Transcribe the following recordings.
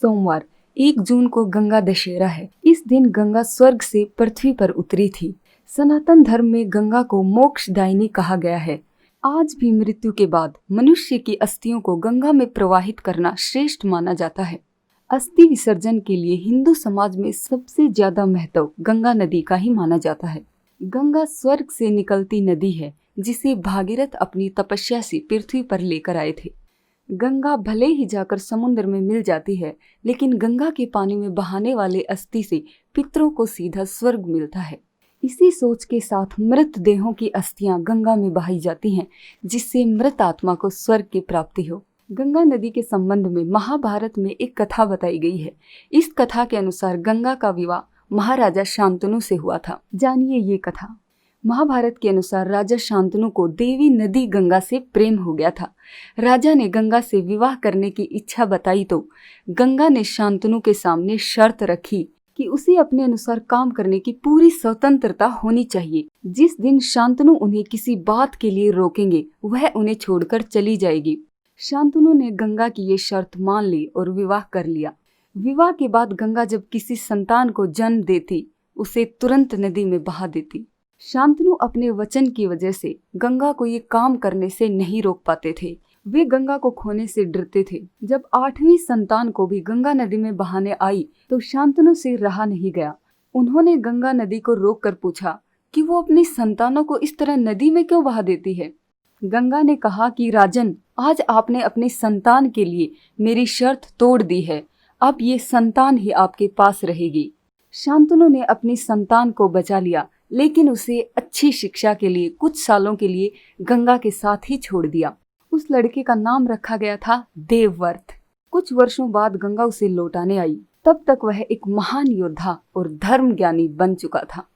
सोमवार 1 जून को गंगा दशहरा है। इस दिन गंगा स्वर्ग से पृथ्वी पर उतरी थी। सनातन धर्म में गंगा को मोक्षदायिनी कहा गया है। आज भी मृत्यु के बाद मनुष्य की अस्थियों को गंगा में प्रवाहित करना श्रेष्ठ माना जाता है। अस्थि विसर्जन के लिए हिंदू समाज में सबसे ज्यादा महत्व गंगा नदी का ही माना जाता है। गंगा स्वर्ग से निकलती नदी है जिसे भागीरथ अपनी तपस्या से पृथ्वी पर लेकर आए थे। गंगा भले ही जाकर समुद्र में मिल जाती है, लेकिन गंगा के पानी में बहाने वाले अस्थि से पितरों को सीधा स्वर्ग मिलता है। इसी सोच के साथ मृत देहों की अस्थियां गंगा में बहाई जाती हैं, जिससे मृत आत्मा को स्वर्ग की प्राप्ति हो। गंगा नदी के संबंध में महाभारत में एक कथा बताई गई है। इस कथा के अनुसार गंगा का विवाह महाराजा शांतनु से हुआ था। जानिए ये कथा। महाभारत के अनुसार राजा शांतनु को देवी नदी गंगा से प्रेम हो गया था। राजा ने गंगा से विवाह करने की इच्छा बताई तो गंगा ने शांतनु के सामने शर्त रखी कि उसे अपने अनुसार काम करने की पूरी स्वतंत्रता होनी चाहिए। जिस दिन शांतनु उन्हें किसी बात के लिए रोकेंगे, वह उन्हें छोड़कर चली जाएगी। शांतनु ने गंगा की ये शर्त मान ली और विवाह कर लिया। विवाह के बाद गंगा जब किसी संतान को जन्म देती, उसे तुरंत नदी में बहा देती। शांतनु अपने वचन की वजह से गंगा को ये काम करने से नहीं रोक पाते थे। वे गंगा को खोने से डरते थे। जब 8वीं संतान को भी गंगा नदी में बहाने आई तो शांतनु से रहा नहीं गया। उन्होंने गंगा नदी को रोक कर पूछा कि वो अपनी संतानों को इस तरह नदी में क्यों बहा देती है। गंगा ने कहा कि राजन, आज आपने अपनी संतान के लिए मेरी शर्त तोड़ दी है। अब ये संतान ही आपके पास रहेगी। शांतनु ने अपनी संतान को बचा लिया, लेकिन उसे अच्छी शिक्षा के लिए कुछ सालों के लिए गंगा के साथ ही छोड़ दिया। उस लड़के का नाम रखा गया था देवव्रत। कुछ वर्षों बाद गंगा उसे लौटाने आई। तब तक वह एक महान योद्धा और धर्म ज्ञानी बन चुका था।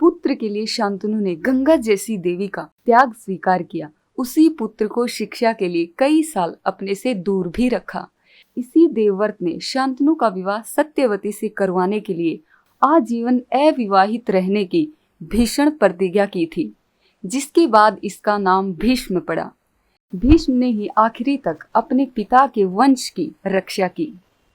पुत्र के लिए शांतनु ने गंगा जैसी देवी का त्याग स्वीकार किया। उसी पुत्र को शिक्षा के लिए कई साल अपने से दूर भी रखा। इसी देवव्रत ने शांतनु का विवाह सत्यवती से करवाने के लिए आजीवन अविवाहित रहने की भीषण प्रतिज्ञा की थी, जिसके बाद इसका नाम भीष्म पड़ा। भीष्म ने ही आखिरी तक अपने पिता के वंश की रक्षा की।